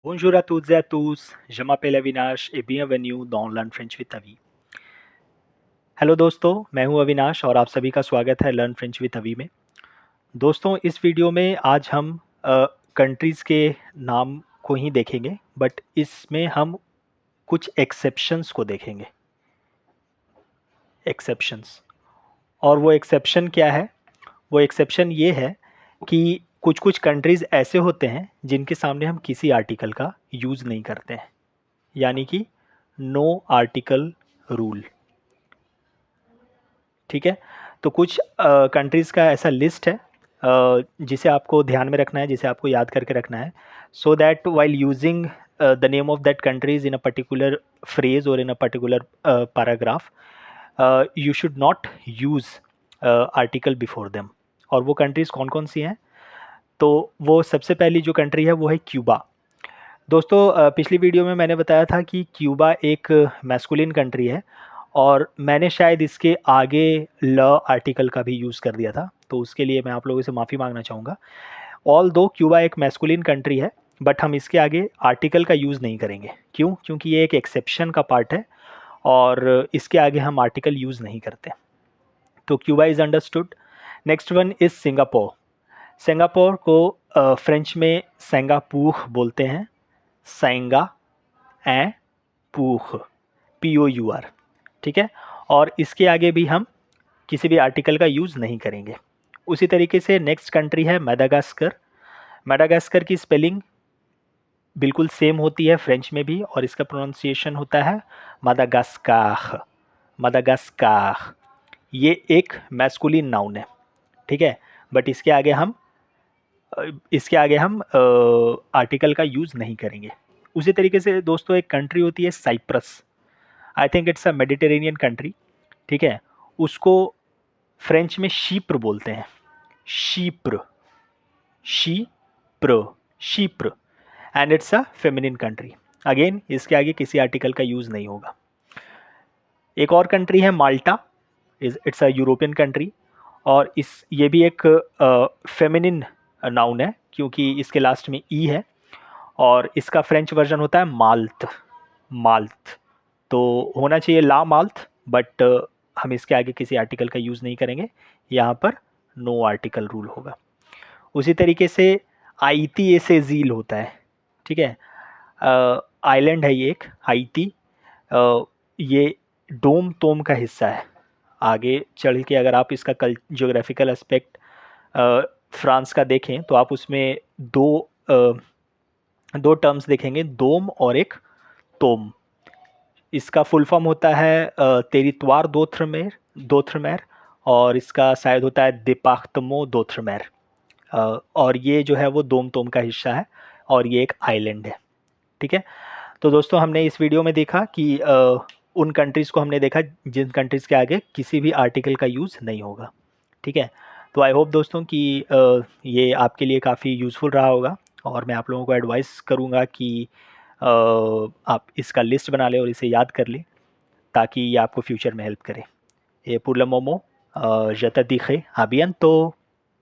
Bonjour à toutes et à tous, je m'appelle Avinash et bienvenue dans Learn French with Avi। Hello दोस्तों, मैं हूं अविनाश और आप सभी का स्वागत है लर्न फ्रेंच विद अवी में। दोस्तों, इस वीडियो में आज हम कंट्रीज़ के नाम को ही देखेंगे, बट इसमें हम कुछ एक्सेप्शंस को देखेंगे। एक्सेप्शंस, और वो एक्सेप्शन क्या है? वो एक्सेप्शन ये है कि कुछ कुछ कंट्रीज़ ऐसे होते हैं जिनके सामने हम किसी आर्टिकल का यूज़ नहीं करते हैं, यानी कि नो आर्टिकल रूल। ठीक है, तो कुछ कंट्रीज़ का ऐसा लिस्ट है जिसे आपको ध्यान में रखना है, जिसे आपको याद करके रखना है, so that while using the name of that countries in a particular phrase और in a particular paragraph you should not use article before them. और वो कंट्रीज़ कौन कौन सी हैं? तो वो सबसे पहली जो कंट्री है वो है क्यूबा। दोस्तों, पिछली वीडियो में मैंने बताया था कि क्यूबा एक मैस्कुलिन कंट्री है और मैंने शायद इसके आगे ल आर्टिकल का भी यूज़ कर दिया था, तो उसके लिए मैं आप लोगों से माफ़ी मांगना चाहूँगा। ऑल दो क्यूबा एक मैस्कुलिन कंट्री है, बट हम इसके आगे आर्टिकल का यूज़ नहीं करेंगे। क्यों? क्योंकि ये एक एक्सेप्शन का पार्ट है और इसके आगे हम आर्टिकल यूज़ नहीं करते। तो Cuba is understood. Next one is Singapore. Singapore को फ्रेंच में सेंगापूह बोलते हैं। सेंगा ए पूह, POUR। ठीक है, और इसके आगे भी हम किसी भी आर्टिकल का यूज़ नहीं करेंगे। उसी तरीके से नेक्स्ट कंट्री है मैडागास्कर। मैडागास्कर की स्पेलिंग बिल्कुल सेम होती है फ्रेंच में भी, और इसका प्रोनाउंसिएशन होता है मादागास्कार। मादागास्कार ये एक मैस्कुलिन नाउन है। ठीक है, बट इसके आगे हम आर्टिकल का यूज़ नहीं करेंगे। उसी तरीके से दोस्तों एक कंट्री होती है Cyprus. I think it's a Mediterranean country. ठीक है, उसको फ्रेंच में शीप्र बोलते हैं। शीप्र, शीप्र, शीप्र, and it's a feminine country. Again इसके आगे किसी आर्टिकल का यूज़ नहीं होगा। एक और कंट्री है माल्टा। इट्स अ यूरोपियन कंट्री, और ये भी एक फेमिनिन नाउन है क्योंकि इसके लास्ट में ई है, और इसका फ्रेंच वर्जन होता है माल्ट। माल्ट तो होना चाहिए ला माल्ट, बट हम इसके आगे किसी आर्टिकल का यूज़ नहीं करेंगे। यहाँ पर नो आर्टिकल रूल होगा। उसी तरीके से आईती से झील होता है। ठीक है, आइलैंड है ये एक हाइती। ये डोम तोम का हिस्सा है। आगे चढ़ के अगर आप इसका ज्योग्राफिकल एस्पेक्ट फ्रांस का देखें तो आप उसमें दो टर्म्स देखेंगे, दोम और एक तोम। इसका फुल फॉर्म होता है तेरित्वार दोथ्रमेर, दोथ्रमेर, और इसका शायद होता है देपाख्तमो दोथ्रमेर। और ये जो है वो दोम तोम का हिस्सा है और ये एक आइलैंड है। ठीक है, तो दोस्तों हमने इस वीडियो में देखा कि उन कंट्रीज़ को हमने देखा जिन कंट्रीज़ के आगे किसी भी आर्टिकल का यूज़ नहीं होगा। ठीक है, तो आई होप दोस्तों कि ये आपके लिए काफ़ी यूज़फुल रहा होगा, और मैं आप लोगों को एडवाइस करूँगा कि आप इसका लिस्ट बना लें और इसे याद कर लें ताकि ये आपको फ्यूचर में हेल्प करे। ये पुरला मोमो जता दिखे अभियंतो।